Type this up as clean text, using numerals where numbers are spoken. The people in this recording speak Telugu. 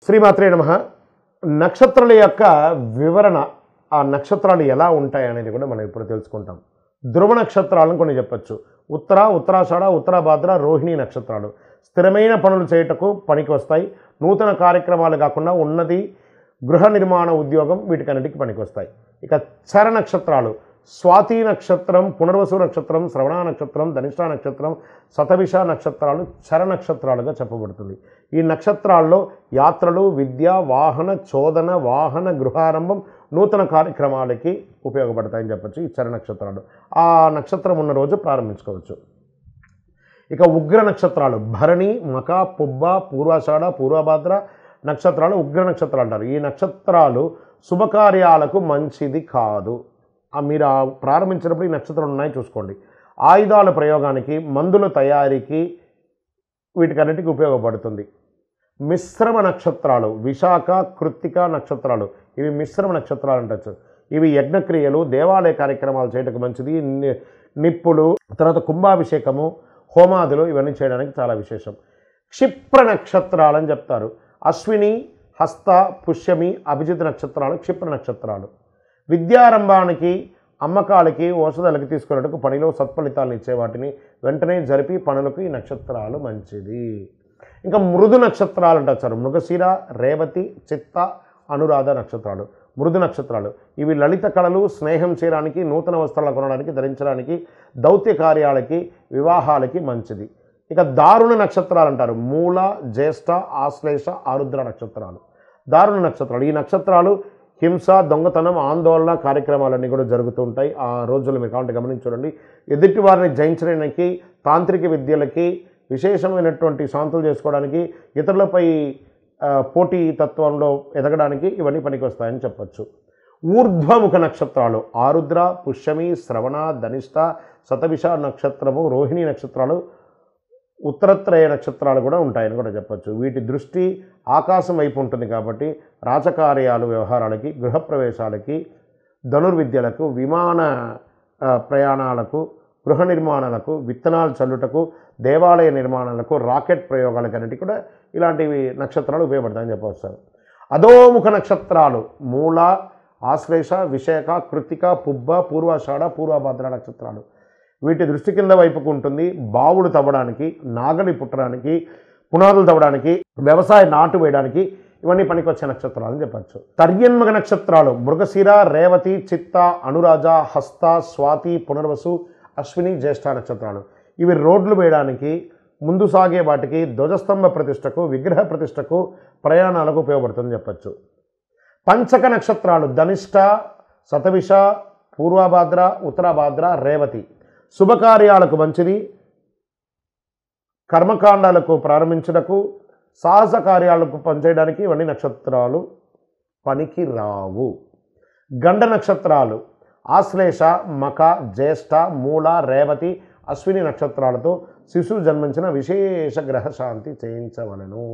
శ్రీమాత్రే నమః. నక్షత్రాల యొక్క వివరణ, ఆ నక్షత్రాలు ఎలా ఉంటాయి అనేది కూడా మనం ఇప్పుడు తెలుసుకుంటాం. ధ్రువ నక్షత్రాలను కొన్ని చెప్పచ్చు. ఉత్తర, ఉత్తరాషాఢ, ఉత్తరాభాద్ర, రోహిణి నక్షత్రాలు స్థిరమైన పనులు చేయుటకు పనికి వస్తాయి. నూతన కార్యక్రమాలు కాకుండా ఉన్నది గృహ నిర్మాణ ఉద్యోగం వీటికన్నిటికీ పనికి వస్తాయి. ఇక చర నక్షత్రాలు స్వాతి నక్షత్రం, పునర్వసు నక్షత్రం, శ్రవణ నక్షత్రం, ధనిష్ట నక్షత్రం, శతభిష నక్షత్రాలు చర నక్షత్రాలుగా చెప్పబడుతుంది. ఈ నక్షత్రాల్లో యాత్రలు, విద్య, వాహన చోదన, వాహన గృహారంభం, నూతన కార్యక్రమాలకి ఉపయోగపడతాయని చెప్పచ్చు ఈ చర నక్షత్రాలు. ఆ నక్షత్రం ఉన్న రోజు ప్రారంభించుకోవచ్చు. ఇక ఉగ్ర నక్షత్రాలు భరణి, మక, పుబ్బ, పూర్వాషాఢ, పూర్వభాద్ర నక్షత్రాలు ఉగ్ర నక్షత్రాలు అంటారు. ఈ నక్షత్రాలు శుభకార్యాలకు మంచిది కాదు. మీరు ప్రారంభించినప్పుడు ఈ నక్షత్రాలు ఉన్నాయి చూసుకోండి. ఆయుధాల ప్రయోగానికి, మందుల తయారీకి వీటికన్నిటికీ ఉపయోగపడుతుంది. మిశ్రమ నక్షత్రాలు విశాఖ, కృత్తిక నక్షత్రాలు ఇవి మిశ్రమ నక్షత్రాలు అంటచ్చు. ఇవి యజ్ఞక్రియలు, దేవాలయ కార్యక్రమాలు చేయడానికి మంచిది. నిప్పులు, తర్వాత కుంభాభిషేకము, హోమాదులు ఇవన్నీ చేయడానికి చాలా విశేషం. క్షిప్ర నక్షత్రాలు అని చెప్తారు. అశ్విని, హస్త, పుష్యమి, అభిజిత్ నక్షత్రాలు క్షిప్ర నక్షత్రాలు. విద్యారంభానికి, అమ్మకాలకి, ఔషధాలకి తీసుకున్నట్టుకు పనిలో సత్ఫలితాలను ఇచ్చే వాటిని వెంటనే జరిపి పనులకు ఈ నక్షత్రాలు మంచిది. ఇంకా మృదు నక్షత్రాలు అంటారు. మృగశిర, రేవతి, చిత్త, అనురాధ నక్షత్రాలు మృదు నక్షత్రాలు. ఇవి లలిత కళలు, స్నేహం చేయడానికి, నూతన వస్త్రాలు కొనడానికి, ధరించడానికి, దౌత్య కార్యాలకి, వివాహాలకి మంచిది. ఇక దారుణ నక్షత్రాలు అంటారు. మూల, జ్యేష్ఠ, ఆశ్లేష, ఆరుద్ర నక్షత్రాలు దారుణ నక్షత్రాలు. ఈ నక్షత్రాలు హింస, దొంగతనం, ఆందోళన కార్యక్రమాలన్నీ కూడా జరుగుతూ ఉంటాయి ఆ రోజుల్లో. మీరు కావాలంటే గమనించండి. ఎదుటి వారిని జయించడానికి, తాంత్రిక విద్యలకి, విశేషమైనటువంటి శాంతులు చేసుకోవడానికి, ఇతరులపై పోటీ తత్వంలో ఎదగడానికి ఇవన్నీ పనికి వస్తాయని చెప్పచ్చు. ఊర్ధ్వముఖ నక్షత్రాలు ఆరుద్ర, పుష్యమి, శ్రవణ, ధనిష్ట, శతభిష నక్షత్రము, రోహిణి నక్షత్రాలు, ఉత్తరత్రయ నక్షత్రాలు కూడా ఉంటాయని కూడా చెప్పచ్చు. వీటి దృష్టి ఆకాశం వైపు ఉంటుంది కాబట్టి రాజకార్యాలు, వ్యవహారాలకి, గృహప్రవేశాలకి, ధనుర్విద్యలకు, విమాన ప్రయాణాలకు, గృహ నిర్మాణాలకు, విత్తనాలు చల్లుటకు, దేవాలయ నిర్మాణాలకు, రాకెట్ ప్రయోగాలకన్నిటికీ కూడా ఇలాంటివి నక్షత్రాలు ఉపయోగపడతాయని చెప్పవచ్చు. అధోముఖ నక్షత్రాలు మూల, ఆశ్లేష, విశాఖ, కృత్తిక, పుబ్బ, పూర్వాషాఢ, పూర్వభాద్ర నక్షత్రాలు. వీటి దృష్టి కింద వైపుకు ఉంటుంది. బావులు తవ్వడానికి, నాగలి పుట్టడానికి, పునాదులు తవ్వడానికి, వ్యవసాయ నాటు వేయడానికి ఇవన్నీ పనికొచ్చే నక్షత్రాలు అని చెప్పచ్చు. తర్యన్మగ నక్షత్రాలు మృగశిర, రేవతి, చిత్త, అనురాధ, హస్త, స్వాతి, పునర్వసు, అశ్విని, జ్యేష్ఠ నక్షత్రాలు. ఇవి రోడ్లు వేయడానికి, ముందు సాగే వాటికి, ధ్వజస్తంభ ప్రతిష్టకు, విగ్రహ ప్రతిష్టకు, ప్రయాణాలకు ఉపయోగపడుతుందని చెప్పచ్చు. పంచక నక్షత్రాలు ధనిష్ట, శతభిష, పూర్వభాద్ర, ఉత్తరాభాద్ర, రేవతి శుభకార్యాలకు మంచిది. కర్మకాండాలకు ప్రారంభించుటకు, సాహస కార్యాలకు పనిచేయడానికి ఇవన్నీ నక్షత్రాలు పనికి రావు. గండ నక్షత్రాలు ఆశ్లేష, మక, జ్యేష్ఠ, మూల, రేవతి, అశ్విని నక్షత్రాలతో శిశువు జన్మించిన విశేష గ్రహ శాంతి చేయించవలెను.